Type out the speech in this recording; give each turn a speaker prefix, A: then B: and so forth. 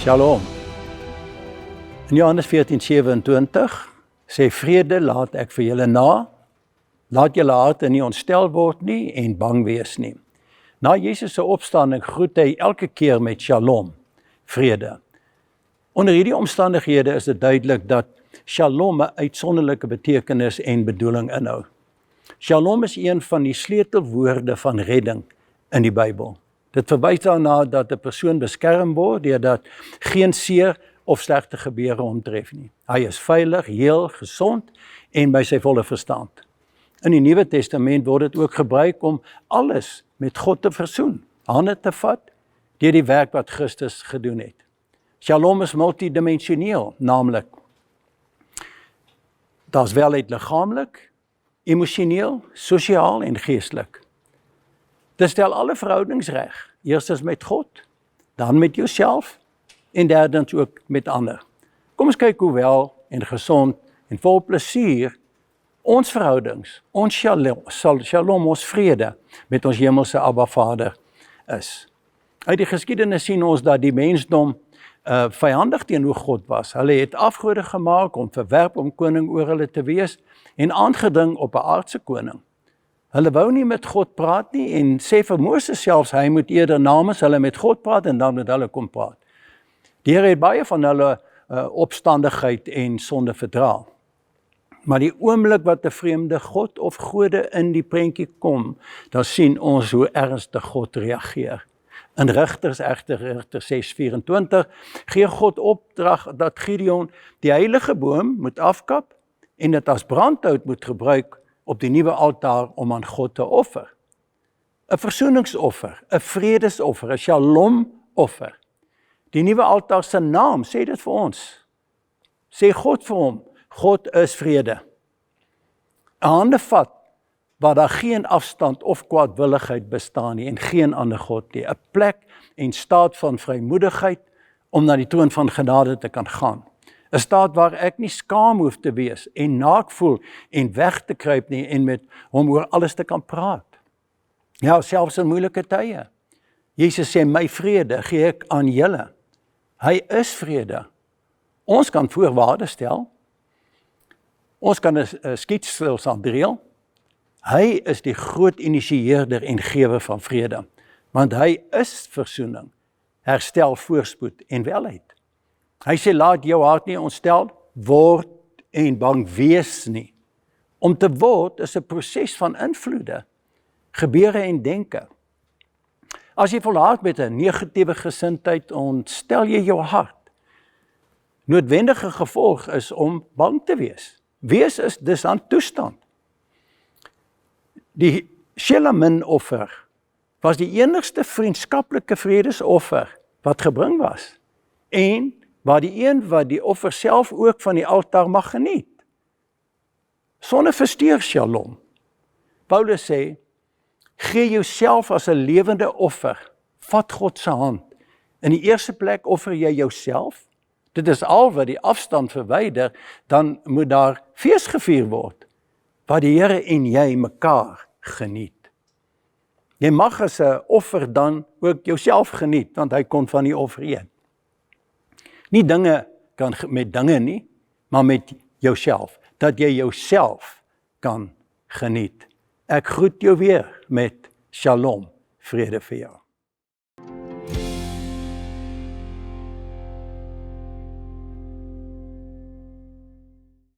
A: Shalom. In Johannes 14:27 sê vrede laat ek vir julle na, laat julle harte nie ontstel word nie en bang wees nie. Na Jesus se opstanding groet hy elke keer met Shalom, vrede. Onder hierdie omstandighede is dit duidelik dat Shalom 'n uitsonderlike betekenis en bedoeling inhou. Shalom is een van die sleutelwoorde van redding in die Bybel. Dit verwys daarna dat 'n persoon beskerm word deurdat geen seer of slegte gebeure hom tref nie. Hy is veilig, heel, gesond en by sy volle verstand. In die Nuwe Testament word dit ook gebruik om alles met God te versoen, hande te vat deur die werk wat Christus gedoen het. Shalom is multidimensioneel, naamlik daar's welheid liggaamlik, emosioneel, sosiaal en geestelik. Dit stel alle verhoudings reg. Eerstens met God, dan met jouself en derdens ook met ander. Kom ons kyk hoe wel en gesond en vol plesier ons verhoudings, ons shalom, ons vrede met ons hemelse Abba Vader is. Uit die geskiedenis sien ons dat die mensdom vyandig teenoor God was. Hulle het afgode gemaak om verwerp om koning oor hulle te wees en aangedring op 'n aardse koning. Hulle wou nie met God praat nie en sê vir Moses selfs, hy moet eerder namens hulle met God praat en dan met hulle kom praat. Die Here het baie van hulle opstandigheid en sonde verdra. Maar die oomblik wat 'n vreemde God of gode in die prentjie kom, dan sien ons hoe ernstig God reageer. In Rigters 6:24, gee God opdrag dat Gideon die heilige boom moet afkap en dit as brandhout moet gebruik op die nuwe altaar om aan God te offer. 'n Versoeningsoffer, 'n vredesoffer, 'n shalom-offer. Die nuwe altaar se naam sê dit vir ons. Sê God vir hom, God is vrede. 'n Hande vat waar daar geen afstand of kwaadwilligheid bestaan nie en geen ander God nie. 'n Plek en staat van vrymoedigheid om na die troon van genade te kan gaan. 'n Staat waar ek nie skaam hoef te wees en naak voel en weg te kruip nie en met hom oor alles te kan praat. Ja, selfs in moeilike tye. Jesus sê, my vrede gee ek aan julle. Hy is vrede. Ons kan voorwaarde stel. Ons kan 'n skietstilstand reël. Hy is die groot initieerder en gewer van vrede, want hy is versoening, herstel, voorspoed en welheid. Hy sê, laat jou hart nie ontstel word en bang wees nie. Om te word is 'n proses van invloede, gebeure en denke. As jy volhard met 'n negatiewe gesindheid, ontstel jy jou hart. Noodwendige gevolg is om bang te wees. Wees is dus aan toestand. Die Shelamin-offer was die enigste vriendskaplike vredesoffer wat gebring was. En waar die een wat die offer self ook van die altaar mag geniet. Sonder versteur shalom. Paulus sê, gee jouself as 'n lewende offer, vat God se hand. In die eerste plek offer jy jouself. Dit is al wat die afstand verwyder, dan moet daar fees gevier word, waar die Here en jy mekaar geniet. Jy mag as 'n offer dan ook jouself geniet, want hy kon van die offer eet. Nie dinge kan met dinge nie, maar met jouself, dat jy jouself kan geniet. Ek groet jou weer met shalom, vrede vir jou.